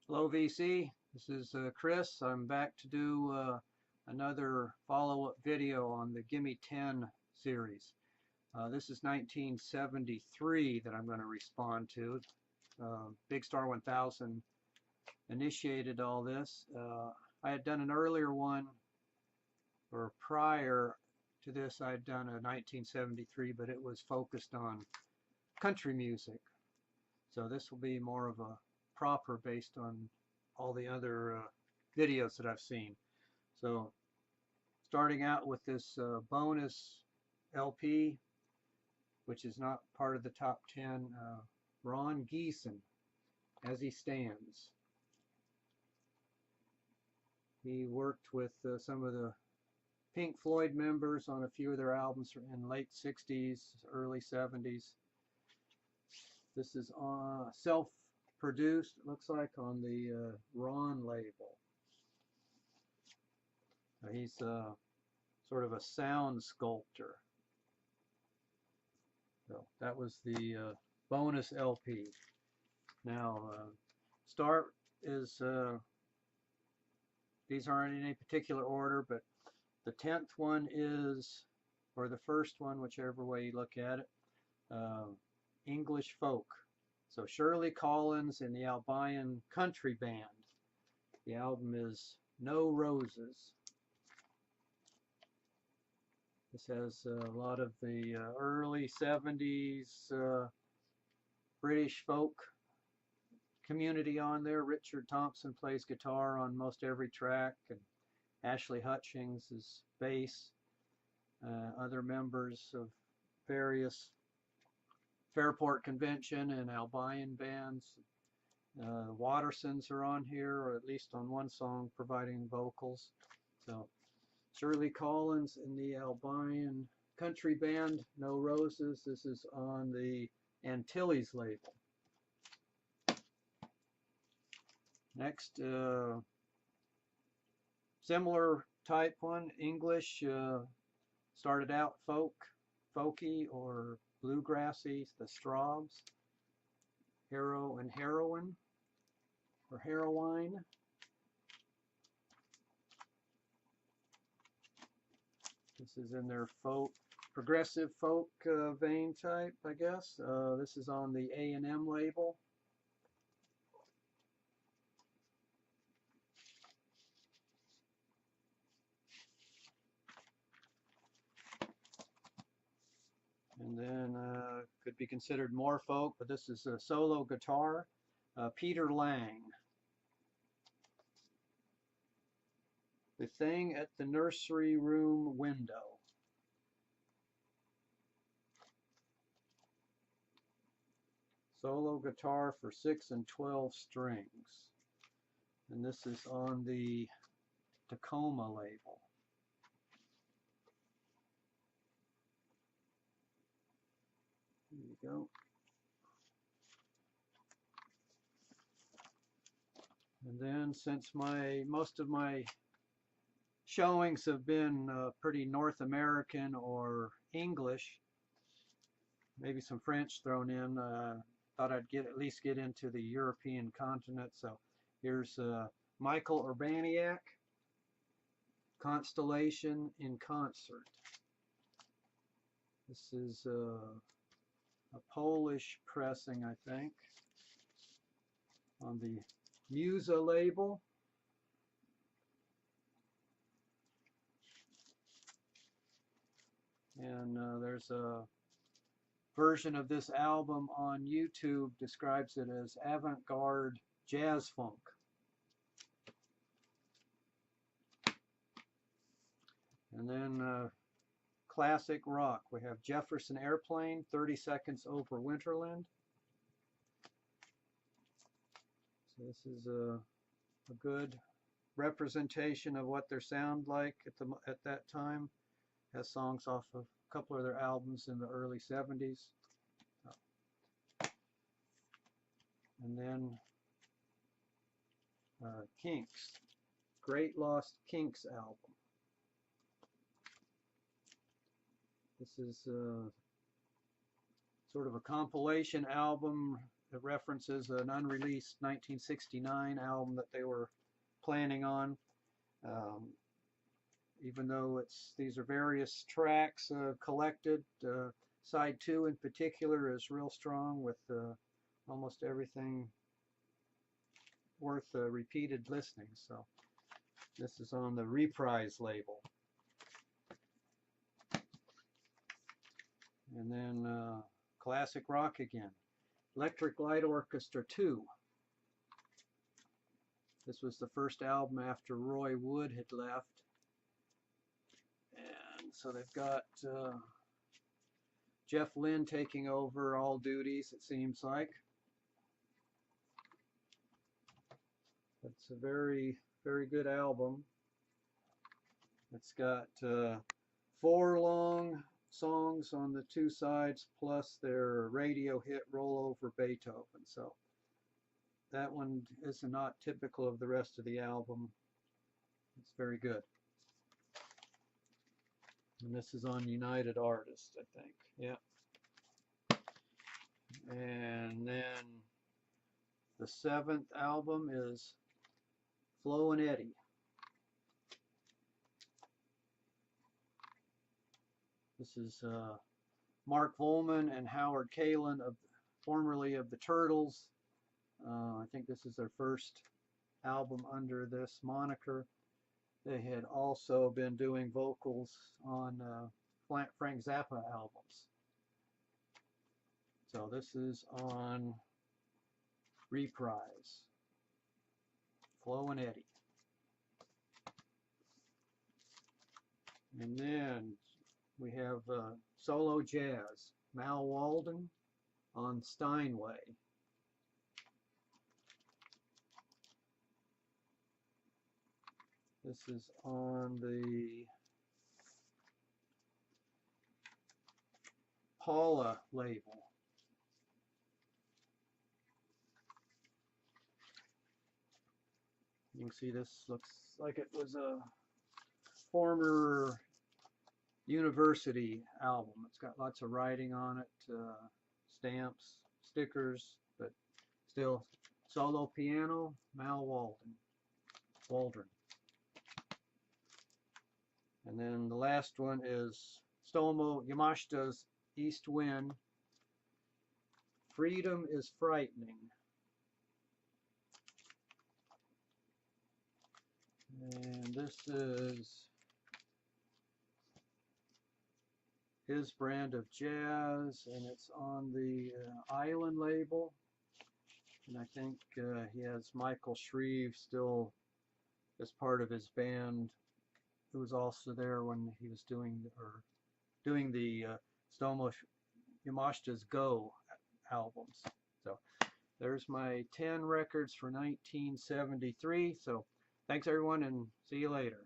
Hello VC, this is Chris. I'm back to do another follow-up video on the Gimme 10 series. This is 1973 that I'm going to respond to. Big Star 1000 initiated all this. I had done an earlier one, or prior to this I had done a 1973, but it was focused on country music. So this will be more of a proper based on all the other videos that I've seen. So starting out with this bonus LP, which is not part of the top 10, Ron Geeson, As He Stands. He worked with some of the Pink Floyd members on a few of their albums in late 60s, early 70s. This is self-produced, it looks like, on the Ron label. He's sort of a sound sculptor. So that was the bonus LP. Now, start is, these aren't in any particular order, but the 10th one is, or the first one, whichever way you look at it, English folk. So Shirley Collins and the Albanian Country Band. The album is No Roses. This has a lot of the early 70s British folk community on there. Richard Thompson plays guitar on most every track, and Ashley Hutchings is bass. Other members of various Fairport Convention and Albanian bands. Wattersons are on here, or at least on one song providing vocals. So Shirley Collins and the Albanian Country Band, No Roses. This is on the Antilles label. Next, similar type one, English, started out folky or bluegrassy, the Strawbs, Heroine, or Heroine. This is in their folk, progressive folk vein type, I guess. This is on the A&M label. And then could be considered more folk, but this is a solo guitar, Peter Lang. The Thing at the Nursery Room Window. Solo guitar for 6 and 12 strings. And this is on the Takoma label. There you go. And then, since most of my showings have been pretty North American or English, maybe some French thrown in, thought I'd at least get into the European continent. So here's Michal Urbaniak, Constellation in Concert. This is a Polish pressing, I think, on the Musa label. And there's a version of this album on YouTube, describes it as avant-garde jazz funk. And then classic rock. We have Jefferson Airplane, 30 Seconds Over Winterland. So this is a good representation of what they sound like at that time. Has songs off of a couple of their albums in the early 70s. And then Kinks, Great Lost Kinks album. This is sort of a compilation album it references an unreleased 1969 album that they were planning on. Even though these are various tracks collected, side 2 in particular is real strong with almost everything worth repeated listening. So this is on the Reprise label. And then classic rock again, Electric Light Orchestra 2. This was the first album after Roy Wood had left. And so they've got Jeff Lynne taking over all duties, it seems like. It's a very, very good album. It's got 4 long songs on the 2 sides, plus their radio hit Roll Over Beethoven. So that one is not typical of the rest of the album. It's very good. And this is on United Artists, I think. Yeah. And then the 7th album is Flo and Eddie. This is Mark Volman and Howard Kalin, formerly of the Turtles. I think this is their first album under this moniker. They had also been doing vocals on Frank Zappa albums. So this is on Reprise, Flo and Eddie. And then we have solo jazz, Mal Waldron on Steinway. This is on the Paula label. You can see this looks like it was a former university album. It's got lots of writing on it, stamps, stickers, but still solo piano, Mal Waldron. And then the last one is Stomu Yamash'ta's East Wind, Freedom is Frightening. And this is his brand of jazz, and it's on the Island label. And I think he has Michael Shreve still as part of his band, who was also there when he was doing the Stomu Yamash'ta's Go albums. So there's my 10 records for 1973. So thanks everyone, and see you later.